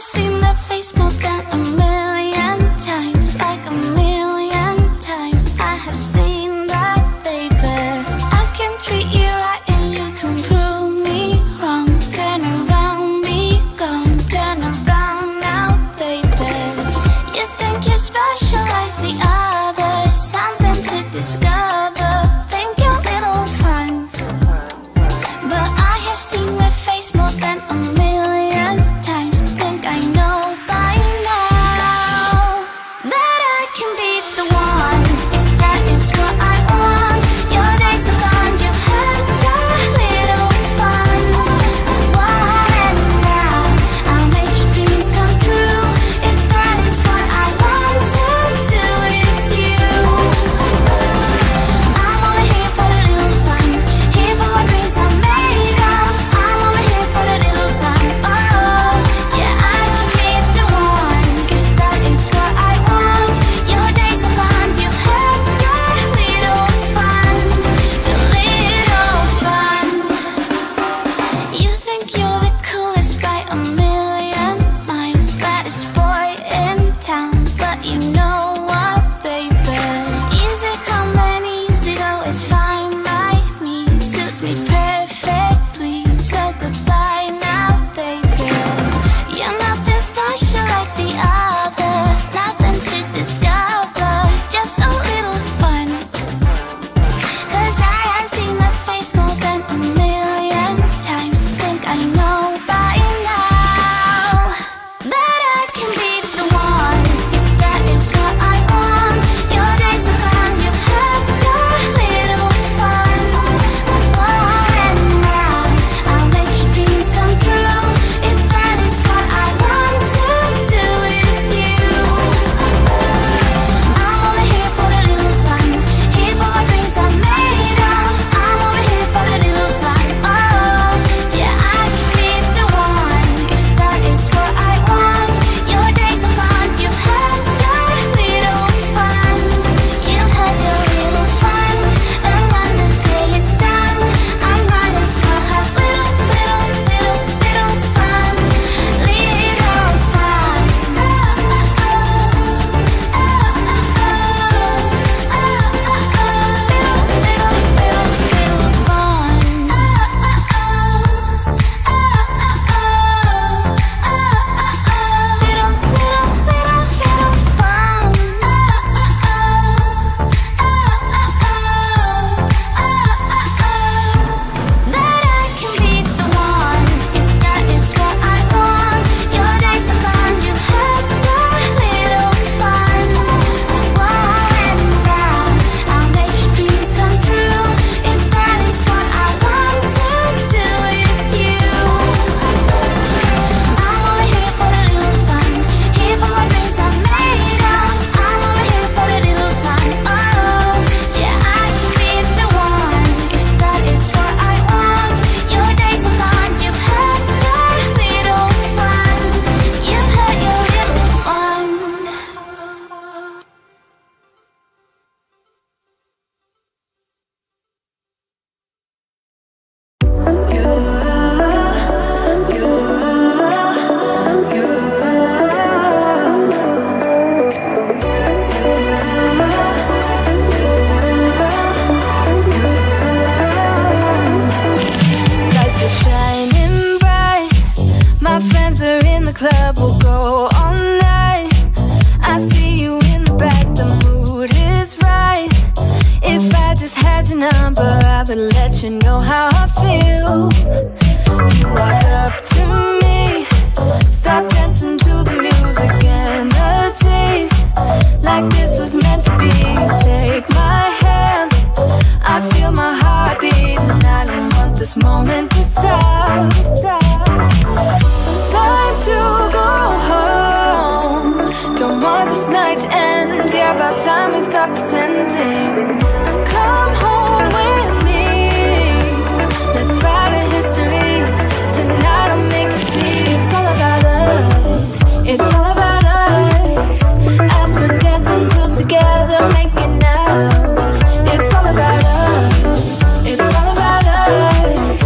seen that face more than a million times, like a million times. I have seen that, baby. I can treat you right and you can prove me wrong. Turn around, be gone, turn around now, baby. You think you're special like the others, something to discover. Think you're a little fun, but I have seen that face more than a million times. Think I know by now that I can be the one, if that is what I want. Your days are gone, you had your little fun. And now I'll make your dreams come true, if that is what I want to do with you. I'm only here for the little fun, here for my dreams are made of. I'm only here for the little fun. Oh, yeah, I can be the one, if that is what I want. Your days are gone, you had your little fun, your little fun. You think you're the coolest by a million miles, baddest boy in town, but you know what, baby? Easy come and easy go, it's fine by me, suits me perfectly. So goodbye now, baby. You're nothing special like the other, nothing to discover, just a little fun. 'Cause I have seen that face more than a million times. Think I know by now that I can be the one, if that is what I want. Your days are gone, you had your little fun. And now I'll make your dreams come true, if that is what I want to do with you. I'm only here for the little fun, here for my dreams are made of. I'm only here for the little fun. Oh, yeah, I can be the one, if that is what I want. Your days are gone, you had your little fun. You had your little fun, and when the day is done, I might as well have little fun. Little fun. That I can be the one, if that is what I want. Your days are gone, you had your little fun. And now I'll make your dreams come true, if that is what I want to do with you. I'm only here for the little fun, here for my dreams are made of. I'm only here for the little fun. Oh, yeah, I can be the one, if that is what I want. Your days are gone, you've had your little fun. You've had your little fun. Lights are shining bright, my friends are in the club, we'll go all night. I see you in the back, the mood is right. If I just had your number, I would let you know how I feel. You walk up to me, start dancing to the music and the chase, like this was meant to be. Take my hand, I feel my heart beat, and I don't want this moment to stop. Time to go home, don't want this night to end. Yeah, about time we stop pretending. Come home with me, let's write a history. Tonight I'll make you see it's all about us. It's all about us. As we're dancing close together, making out. It's all about us. It's all about us.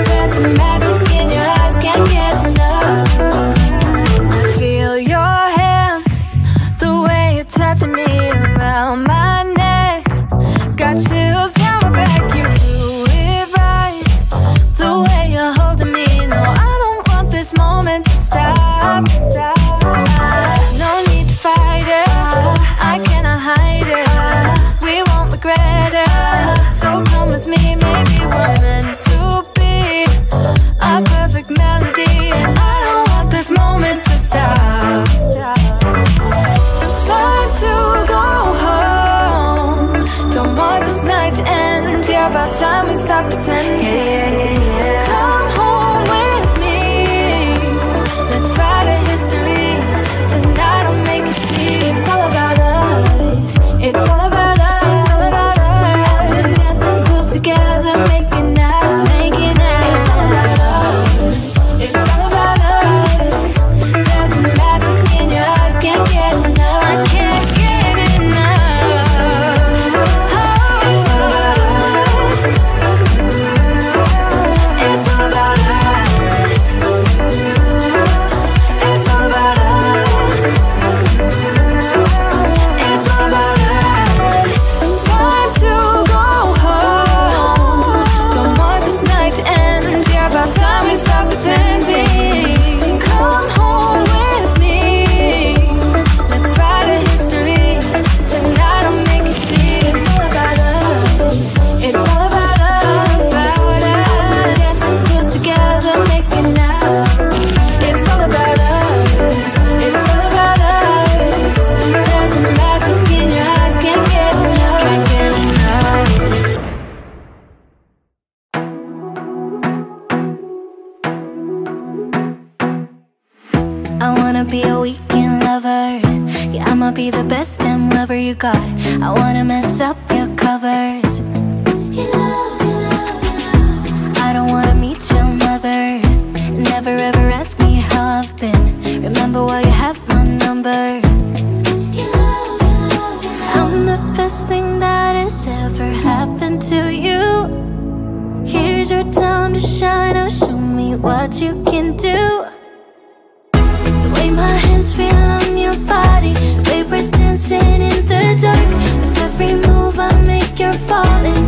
There's some magic in your eyes, can't get enough. reality, and I don't want this moment to stop. Time to go home. Don't want this night to end. Yeah, about time we stop pretending. Come home with me. Let's write a history. Tonight I'll make you see. It's all about us. It's all about us. It's all about us. As we're dancing close together, making out, making out. It's all about us. It's all about us. There's a magic in your eyes, can't get enough. I can't get enough. Oh, it's all about us. It's all about us. It's all about us. It's all about us. Time to go home. Don't want this night to end. Yeah, about time we stop pretending. Come home with me. Let's write a history. Tonight I'll make you see. It's all about us. It's all about us. As we're dancing close together, making out. It's all about us. It's all about us. There's a magic in your eyes, can't get enough. Can't get enough. I wanna be a weekend lover. Yeah, I'ma be the best damn lover you got. I wanna mess up your covers. I don't wanna meet your mother. Never ever ask me how I've been. Remember why you have my number. I'm the best thing that has ever happened to you. Here's your time to shine. Now show me what you can do. The way my hands feel on your body, the way we're dancing in the dark. With every move I make, you're falling.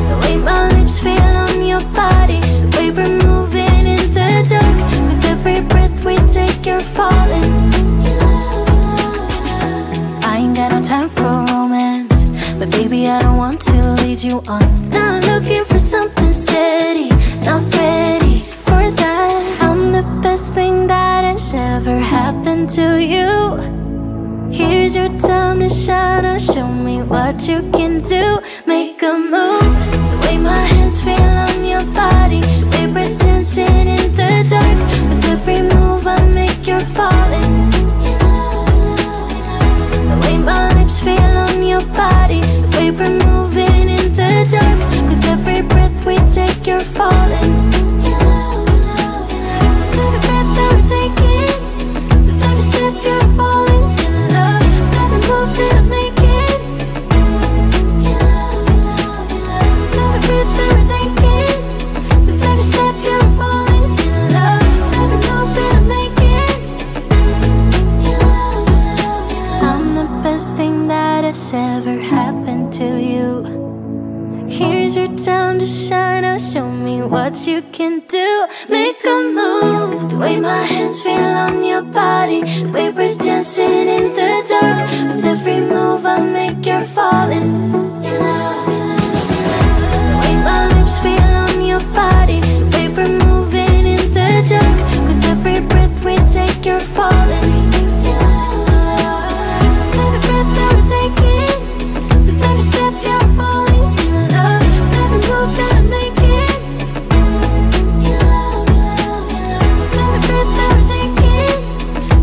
The way my lips feel on your body, the way we're moving in the dark. With every breath we take, you're falling. I ain't got no time for romance, but baby I don't want to lead you on. Not looking for something steady, not ready for that. I'm the best thing that has ever happened to you. Here's your time to shine. Now show me what you can do. Make a move. The way my hands feel on your body, the way we're dancing in the dark. With every move I make, you're falling. The way my lips feel on your body, the way we're moving in the dark. With every breath we take, you're falling. Every breath that we're taking, with every step you're falling in love. Every move that I'm making, every breath that we're taking, with every step you're falling in love. Every move that I'm making, I'm the best thing that has ever happened to you. Here's your time to shine. Now show me what you can do. Make a move. The way my hands feel on your body, the way we're dancing in the dark. With every move I make, you're falling. The way my lips feel on your body, the way we're moving in the dark. With every breath we take, you're falling. Every breath that we're taking, with every step you're falling in love. Every move that I'm making, every breath that we're taking,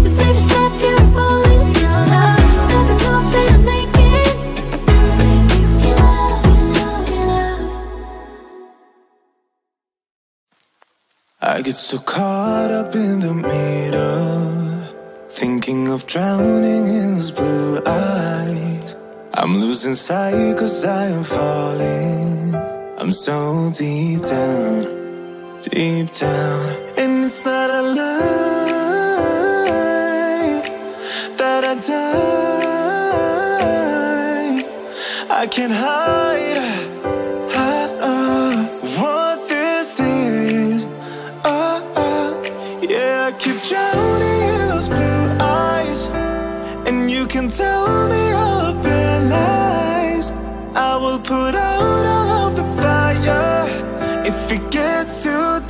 with every step you're falling in love. Every move that I'm making, I get so caught up in the middle, thinking of drowning in those blue eyes. I'm losing sight 'cause I am falling. I'm so deep down, and it's not a lie that I die. I can't hide what this is. Yeah, I keep drowning in those blue eyes, and you can tell me all of your lies. I will put out all of the fire if it gets too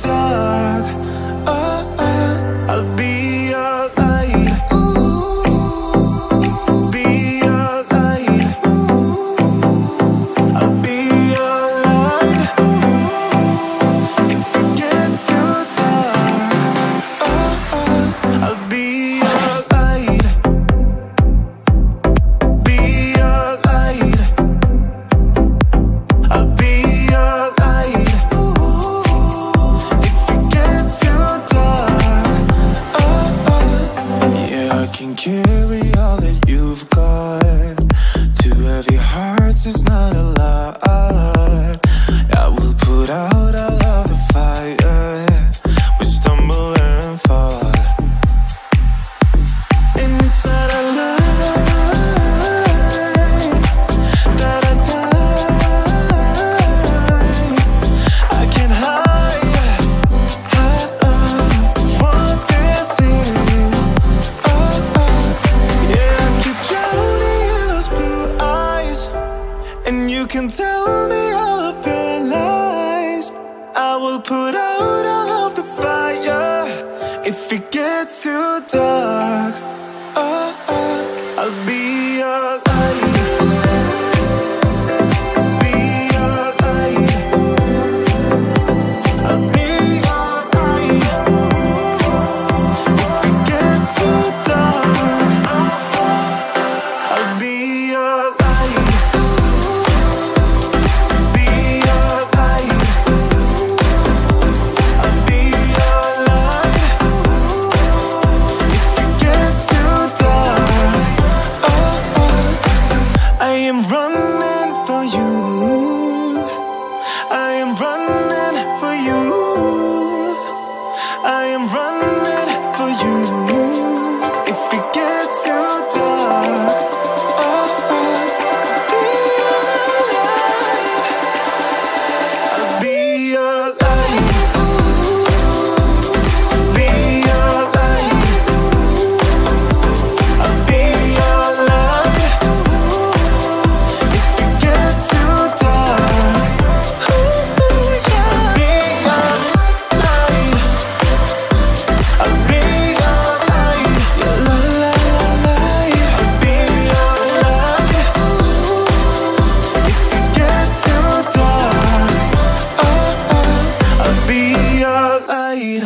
your light.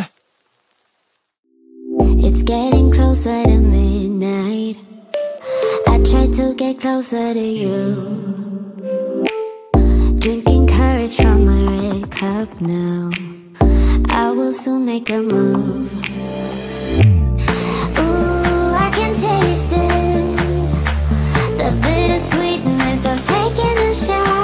It's getting closer to midnight. I try to get closer to you. Drinking courage from my red cup now. I will soon make a move. Ooh, I can taste it. The bittersweetness of taking a shot.